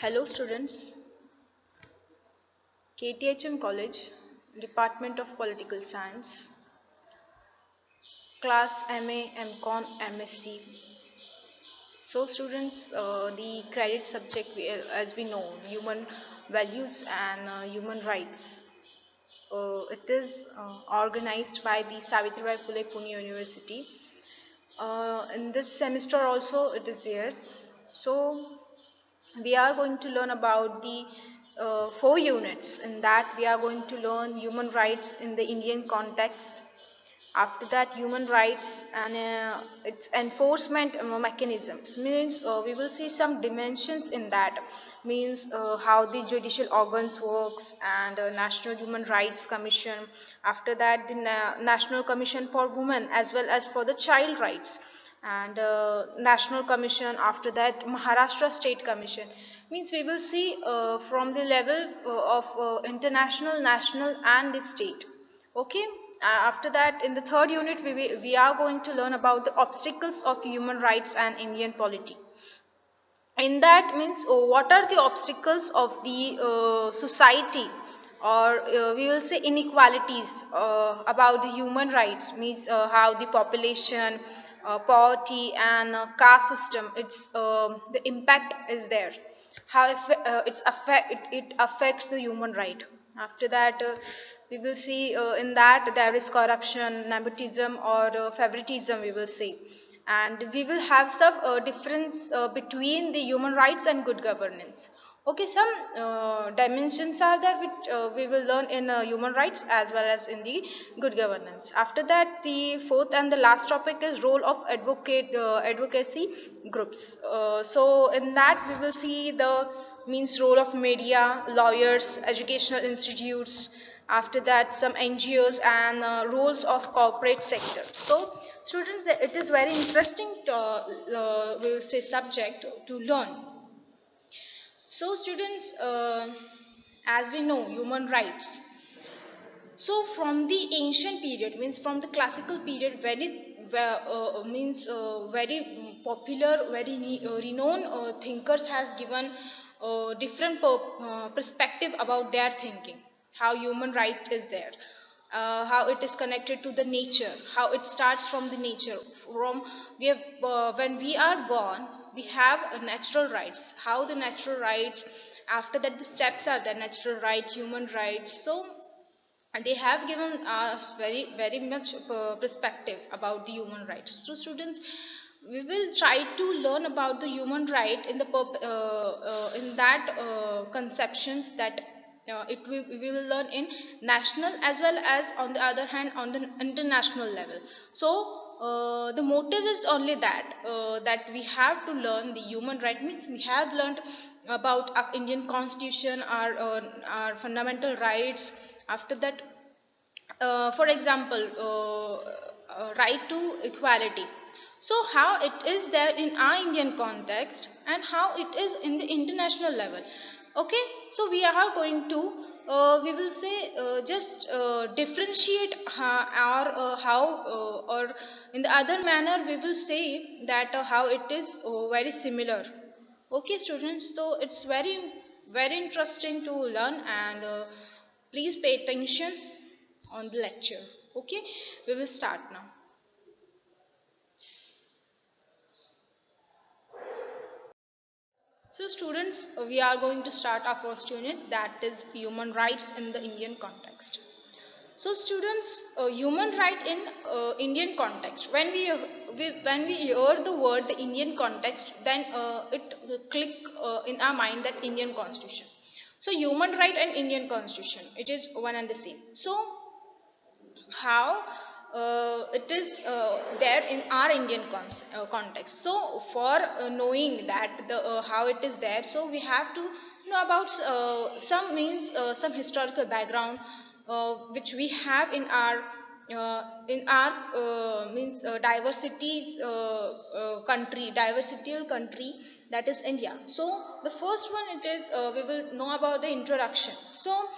Hello students, KTHM College, Department of Political Science, Class MA, MCon, MSc. So students, the credit subject as we know, human values and human rights. It is organized by the Savitribai Phule Pune University. In this semester also it is there. So we are going to learn about the 4 units. In that we are going to learn human rights in the Indian context. After that, human rights and its enforcement mechanisms, means we will see some dimensions in that, means how the judicial organs works and National Human Rights Commission. After that, the National Commission for Women as well as for the child rights, and National Commission. After that, Maharashtra State Commission. Means we will see from the level of international, national and the state. Okay. After that, in the third unit, we are going to learn about the obstacles of human rights and Indian polity. In that, means what are the obstacles of the society, or we will say inequalities about the human rights, means how the population, poverty and caste system, its the impact is there, how it affects the human right. After that, we will see in that there is corruption, nepotism or favoritism, we will see, and we will have some difference between the human rights and good governance. Okay, some dimensions are there which we will learn in human rights as well as in the good governance. After that, the fourth and the last topic is role of advocacy groups. So in that we will see the means role of media, lawyers, educational institutes. After that, some NGOs and roles of corporate sector. So students, it is very interesting we will say subject to learn. So students, as we know, human rights. So from the ancient period, means from the classical period, very popular, very renowned thinkers has given different perspective about their thinking, how human right is there, how it is connected to the nature, how it starts from the nature. From we have when we are born, we have natural rights. How the natural rights, after that the steps are the natural rights, human rights. So and they have given us very much perspective about the human rights. So students, we will try to learn about the human right in the in that conceptions that we will learn in national as well as on the other hand on the international level. So the motive is only that we have to learn the human right, means we have learned about our Indian constitution, our fundamental rights. After that, for example, right to equality. So how it is there in our Indian context and how it is in the international level. Okay, so we are going to we will say just differentiate our how or in the other manner we will say that how it is very similar. Okay students, so it's very interesting to learn, and please pay attention on the lecture. Okay, we will start now. So students, we are going to start our first unit, that is human rights in the Indian context. So students, human right in Indian context, when we hear the word the Indian context, then it click in our mind that Indian constitution. So human right and Indian constitution, it is one and the same. So how it is there in our Indian context. So for knowing that the how it is there, so we have to know about some means some historical background which we have in our means diversity country, diversityal country, that is India. So the first one, it is we will know about the introduction. So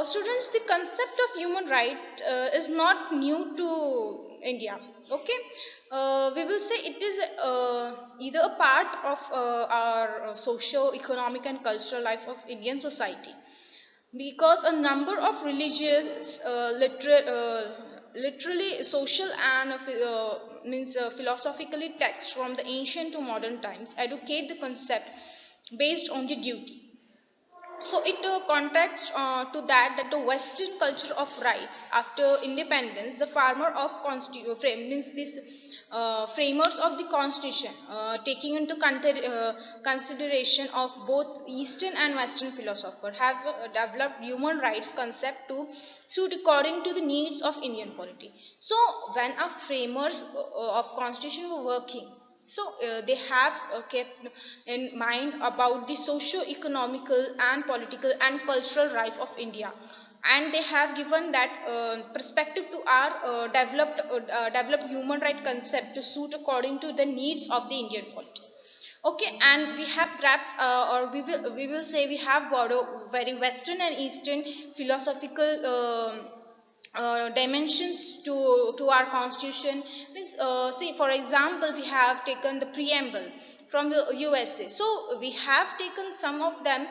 students, the concept of human right is not new to India. Okay, we will say it is either a part of our socio-economic and cultural life of Indian society, because a number of religious, literally social and means philosophically texts from the ancient to modern times educate the concept based on the duty. So it contrasts to that the Western culture of rights after independence, the farmer of frame means this framers of the constitution, taking into consideration of both Eastern and Western philosophers, have developed human rights concept to suit according to the needs of Indian polity. So when our framers of constitution were working, so they have kept in mind about the socio-economical and political and cultural life of India, and they have given that perspective to our developed human right concept to suit according to the needs of the Indian polity. Okay, and we have grasped, or we will say we have borrowed very Western and Eastern philosophical dimensions to our constitution. Means, see, for example, we have taken the preamble from the USA. So we have taken some of them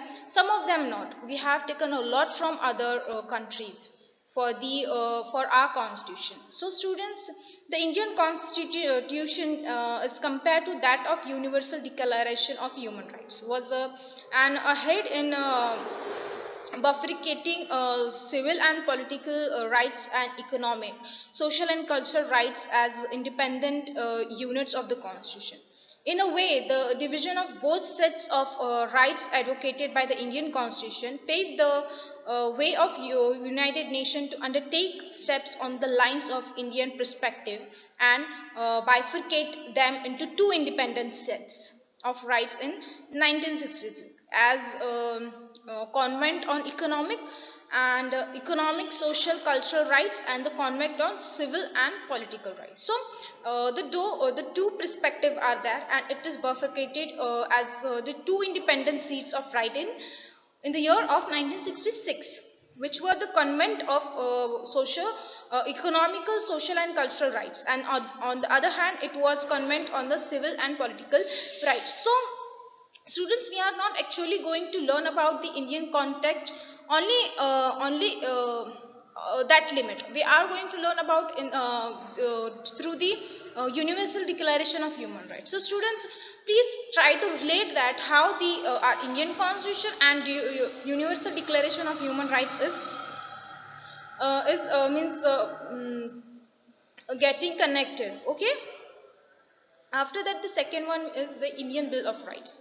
not. We have taken a lot from other countries for our constitution. So students, the Indian constitution is compared to that of Universal Declaration of Human Rights was an ahead in bifurcating civil and political rights and economic, social and cultural rights as independent units of the constitution. In a way, the division of both sets of rights advocated by the Indian constitution paved the way of United Nations to undertake steps on the lines of Indian perspective and bifurcate them into two independent sets of rights in 1966 as Convent on Economic and Economic, Social, Cultural Rights, and the Convent on Civil and Political Rights. So the two perspectives are there, and it is bifurcated as the two independent seats of right in the year of 1966, which were the Convent of Social, Economical, Social, and Cultural Rights, and on the other hand, it was Convent on the Civil and Political Rights. So students, we are not actually going to learn about the Indian context only that limit. We are going to learn about through the Universal Declaration of Human Rights. So students, please try to relate that how the our Indian constitution and Universal Declaration of Human Rights is means getting connected. Okay, after that, the second one is the Indian Bill of Rights.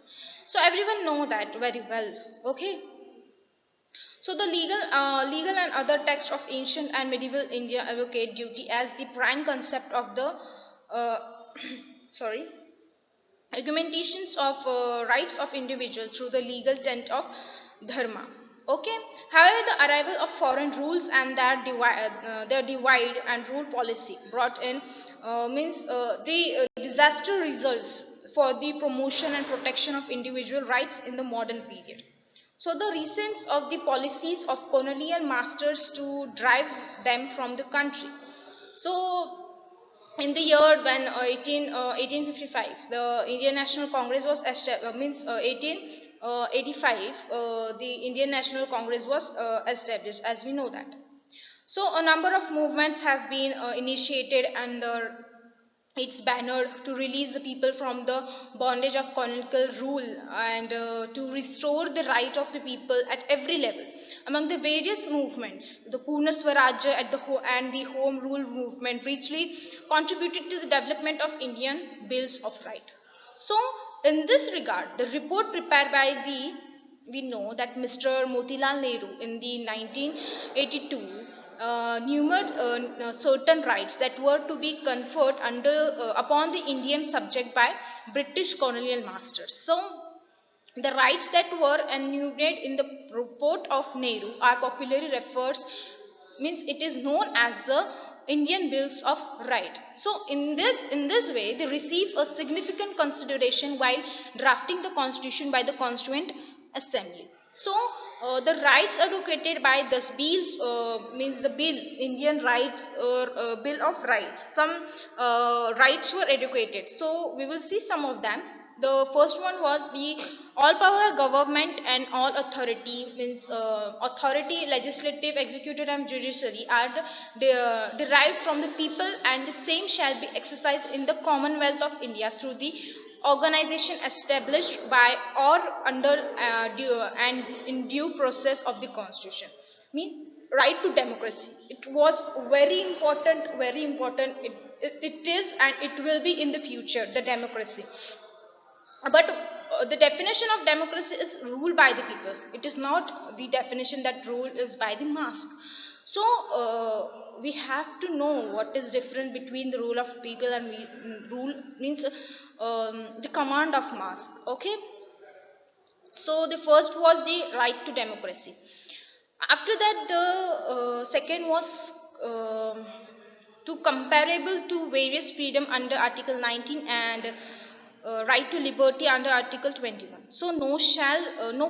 So everyone know that very well. Okay, so the legal and other texts of ancient and medieval India advocate duty as the prime concept of the uh, sorry, argumentations of rights of individual through the legal tent of dharma. Okay, however, the arrival of foreign rules and their divide and rule policy brought in means the disaster results for the promotion and protection of individual rights in the modern period. So the recent of the policies of colonial masters to drive them from the country. So in the year when 1855, the Indian National Congress was means 1885, the Indian National Congress was established, as we know that. So a number of movements have been initiated under its banner to release the people from the bondage of colonial rule and to restore the right of the people at every level. Among the various movements, the Purna Swarajya and the Home Rule movement richly contributed to the development of Indian Bills of Right. So, in this regard, the report prepared by the we know that Mr. Motilal Nehru in the 1982 numered certain rights that were to be conferred upon the Indian subject by British colonial masters. So the rights that were enumerated in the report of Nehru are popularly refers means it is known as the Indian Bills of Right. So in this way they receive a significant consideration while drafting the constitution by the constituent assembly. So the rights advocated by this bills means the bill Indian rights or bill of rights. Some rights were educated, so we will see some of them. The first one was the all power government and all authority means authority legislative executive and judiciary are derived from the people, and the same shall be exercised in the Commonwealth of India through the organization established by or under due and in due process of the constitution. Means right to democracy, it was very important. It is and it will be in the future, the democracy. But the definition of democracy is rule by the people. It is not the definition that rule is by the mask. So we have to know what is different between the rule of people and rule means the command of mask. Okay, so the first was the right to democracy. After that, the second was to comparable to various freedom under Article 19 and right to liberty under Article 21. So no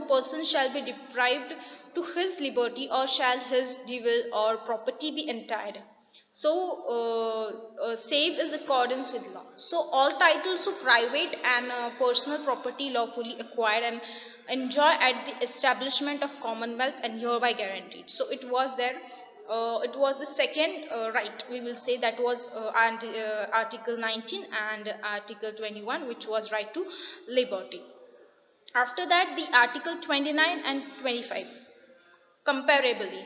person shall be deprived to his liberty, or shall his devil or property be entired. So save is accordance with law. So all titles to private and personal property lawfully acquired and enjoy at the establishment of Commonwealth and hereby guaranteed. So it was there. It was the second right, we will say, that was Article 19 and Article 21, which was right to liberty. After that, the Article 29 and 25 comparably,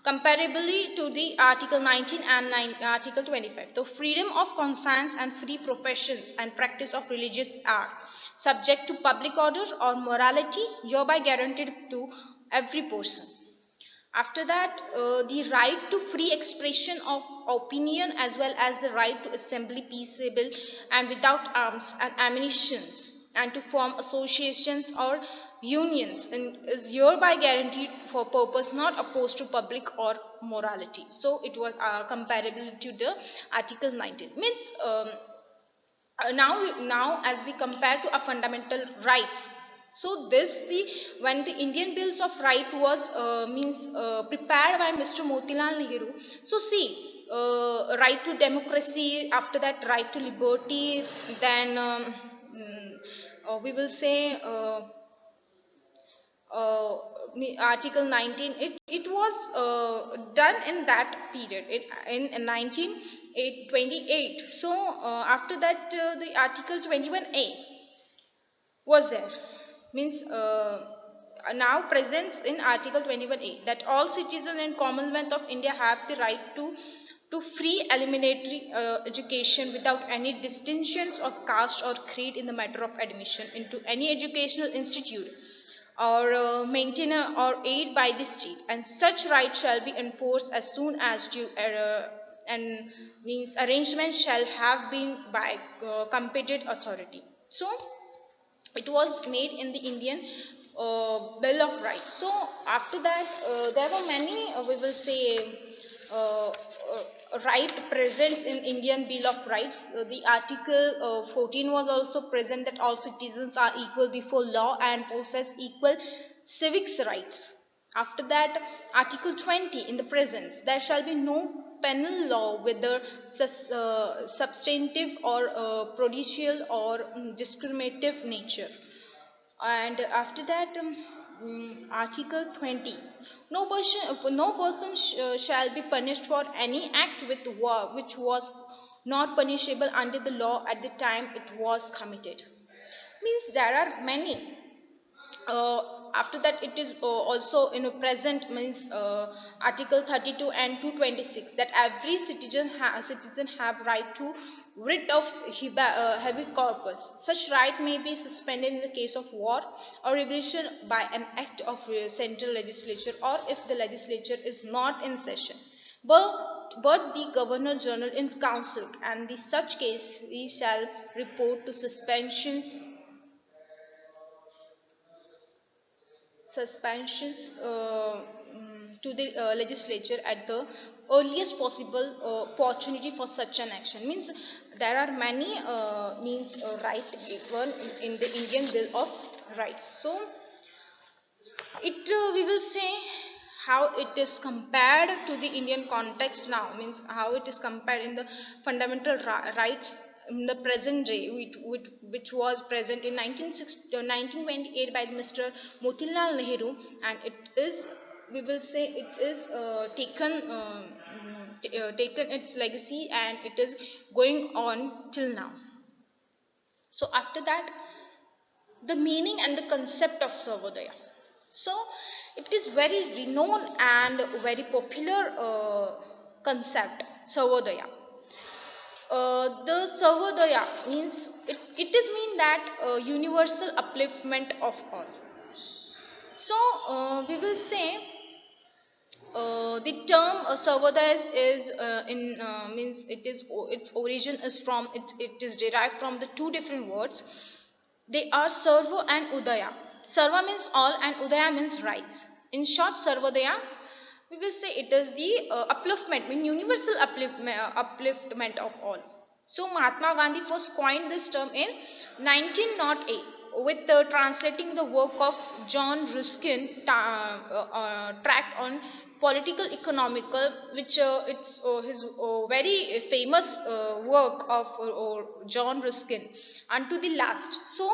comparably to the Article 19 and Article 25. The freedom of conscience and free professions and practice of religious are subject to public order or morality, hereby guaranteed to every person. After that, the right to free expression of opinion, as well as the right to assembly peaceable and without arms and ammunitions, and to form associations or unions, and is hereby guaranteed for purpose not opposed to public or morality. So it was comparable to the Article 19. Means now as we compare to our fundamental rights, so this the when the Indian bills of right was means prepared by Mr. Motilal Nehru. So see, right to democracy, after that right to liberty, then we will say uh, Article 19, it was done in that period, in 1928. So after that, the Article 21A was there. Means now presents in Article 21A that all citizens in Commonwealth of India have the right to free elementary education without any distinctions of caste or creed in the matter of admission into any educational institute or maintainer or aid by the state, and such right shall be enforced as soon as due and means arrangement shall have been by competent authority. So it was made in the Indian Bill of Rights. So after that, there were many, we will say, right presents in Indian Bill of Rights. The Article 14 was also present, that all citizens are equal before law and possess equal civics rights. After that, Article 20 in the presence, there shall be no penal law, whether substantive or prudential or discriminative nature. And after that, Article 20, no person shall be punished for any act with which was not punishable under the law at the time it was committed. Means there are many. After that, it is also in a present, means Article 32 and 226, that every citizen have right to writ of habeas corpus. Such right may be suspended in the case of war or revolution by an act of central legislature, or if the legislature is not in session, but the Governor General in council, and in such case he shall report to suspensions to the legislature at the earliest possible opportunity for such an action. Means there are many means right given in the Indian Bill of Rights. So It we will say how it is compared to the Indian context now, means how it is compared in the fundamental rights in the present day, which was present in 1928 by Mr. Motilal Nehru, and it is, we will say, it is taken its legacy, and it is going on till now. So after that, the meaning and the concept of Sarvodaya. So it is very renowned and very popular concept, Sarvodaya. The Sarvodaya means, it is mean that universal upliftment of all. So we will say the term Sarvodaya is in means it is, its origin is from, it is derived from the two different words. They are Sarva and Udaya. Sarva means all and Udaya means rise. In short, Sarvodaya, we will say it is the upliftment, mean universal upliftment of all. So Mahatma Gandhi first coined this term in 1908 with translating the work of John Ruskin, tract on political economical, which it's his very famous work of John Ruskin unto the last. So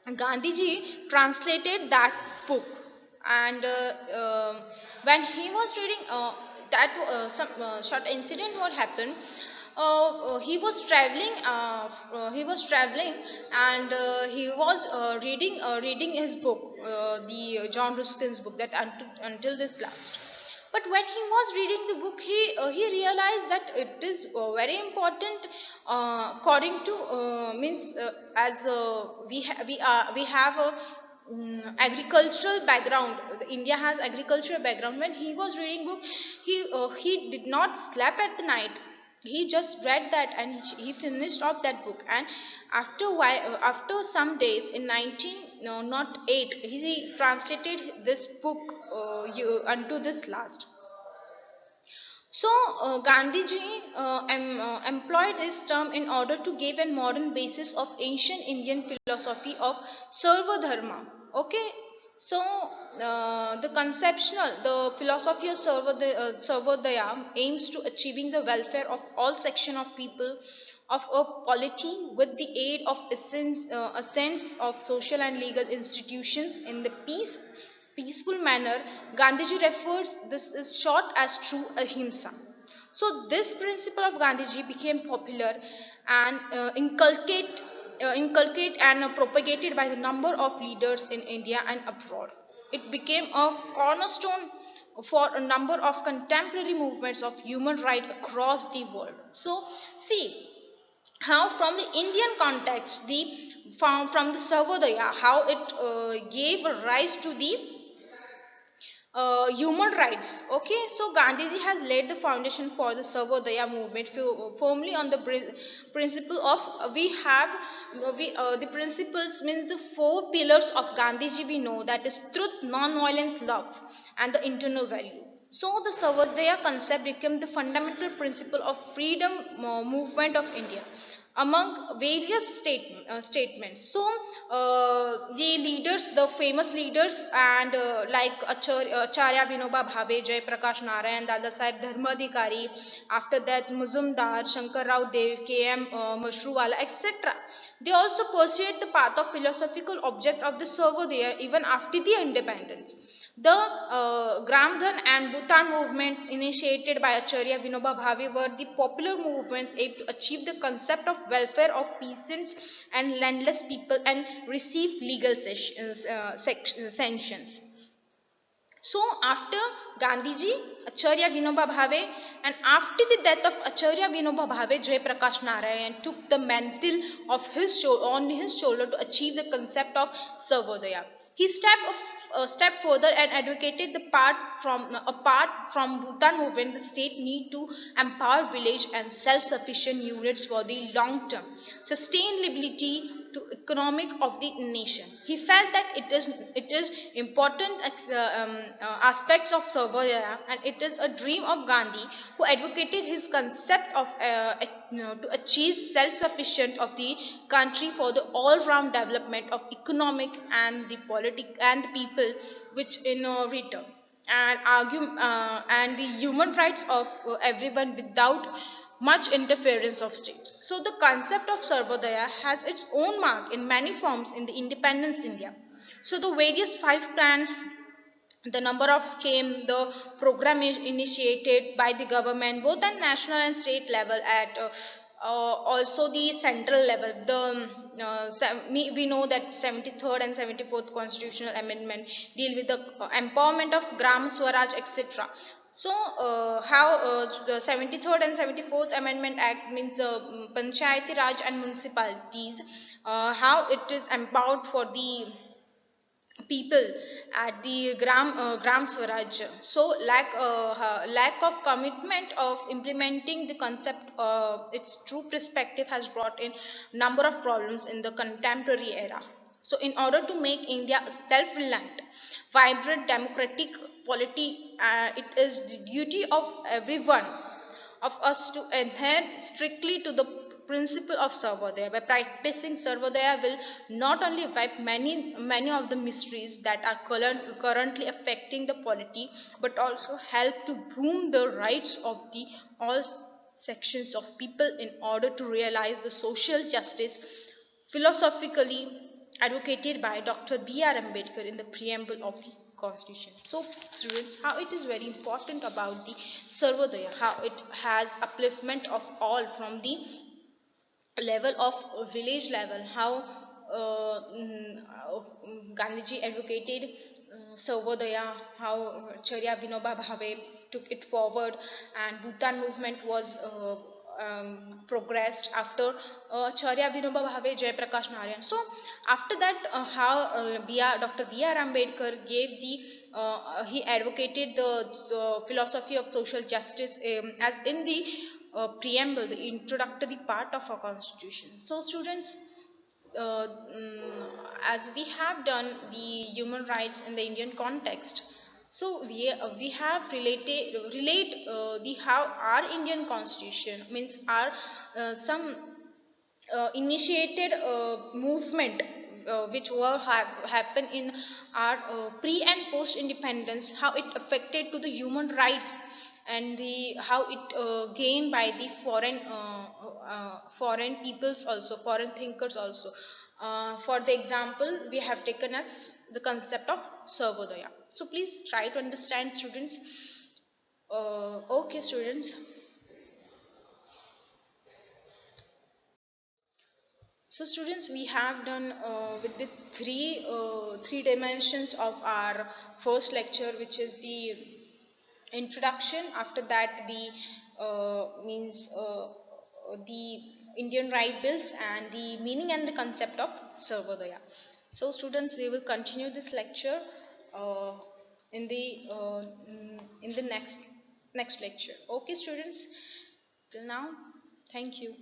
Gandhiji translated that book, and when he was reading that, some short incident what happened. He was traveling, and he was reading his book, the John Ruskin's book, that until this last. But when he was reading the book, he realized that it is very important, according to means as we have a agricultural background. India has agricultural background. When he was reading book, he did not sleep at the night. He just read that, and he finished off that book. And after some days in 19 no not 8, he translated this book unto this last. So Gandhiji employed this term in order to give a modern basis of ancient Indian philosophy of Sarva Dharma. Okay, so the philosophy of Sarvodaya aims to achieving the welfare of all section of people of a polity with the aid of a sense of social and legal institutions in the peaceful manner. Gandhiji refers this is short as true ahimsa. So this principle of Gandhiji became popular and inculcate and propagated by the number of leaders in India and abroad. It became a cornerstone for a number of contemporary movements of human rights across the world. So see how from the Indian context, the from the Sarvodaya, how it gave rise to the human rights. Okay, so Gandhiji has laid the foundation for the Sarvodaya movement firmly on the principle of the principles means the four pillars of Gandhiji we know, that is truth, non-violence, love, and the internal value. So the Sarvodaya concept became the fundamental principle of freedom movement of India among various statements. So the leaders, the famous leaders, and like Acharya Vinoba Bhave, Jay Prakash Narayan, Dada Saheb Dharmadhikari, after that Muzumdar, Shankar Rao Dev, K.M. Mashruwala, etc. They also pursued the path of philosophical object of the Sarvodaya even after the independence. The Gramdhan and Bhutan movements initiated by Acharya Vinoba Bhave were the popular movements aimed to achieve the concept of welfare of peasants and landless people and receive legal sanctions. So after Gandhiji, Acharya Vinoba Bhave, and after the death of Acharya Vinoba Bhave, Jay Prakash Narayan took the mantle of on his shoulder to achieve the concept of Sarvodaya. He stepped a step further and advocated the apart from Bhutan movement, the state need to empower village and self-sufficient units for the long-term sustainability to economic of the nation. He felt that it is important aspects of Sarvodaya, and it is a dream of Gandhi, who advocated his concept of to achieve self-sufficient of the country for the all-round development of economic and the politic and the people, which in return and argue and the human rights of everyone without much interference of states. So the concept of Sarvodaya has its own mark in many forms in the independence India. So the various five plans, the number of scheme, the program is initiated by the government both at national and state level, at also the central level. We know that 73rd and 74th constitutional amendment deal with the empowerment of gram swaraj, etc. So how the 73rd and 74th amendment act means panchayati raj and municipalities, how it is empowered for the people at the gram swaraj. So lack of commitment of implementing the concept, its true perspective has brought in number of problems in the contemporary era. So in order to make India a self-reliant, vibrant, democratic polity, it is the duty of everyone of us to adhere strictly to the principle of Sarvodaya. By practicing Sarvodaya will not only wipe many of the mysteries that are currently affecting the polity, but also help to groom the rights of the all sections of people in order to realize the social justice philosophically advocated by Dr. B.R. Ambedkar in the preamble of the Constitution. So, students, how it is very important about the Sarvodaya, how it has upliftment of all from the level of village level, how Gandhiji advocated Sarvodaya, how Charya Vinoba Bhave took it forward, and Bhutan movement was progressed after Charya Vinoba Bhave, Jayaprakash Narayan. So after that, how Dr. B.R. Ambedkar gave he advocated the philosophy of social justice, as in the preamble, the introductory part of our constitution. So students, as we have done the human rights in the Indian context, so we have relate the how our Indian constitution means our some initiated movement which were happen in our pre and post independence, how it affected to the human rights, and the how it gained by the foreign peoples also, foreign thinkers also. For the example we have taken as the concept of Sarvodaya. So please try to understand, students. Okay, students. So students, we have done with the three dimensions of our first lecture, which is the introduction. After that, the means the Indian right bills and the meaning and the concept of Sarvodaya. So students, we will continue this lecture uh, in the next lecture. Okay, students. Till now, thank you.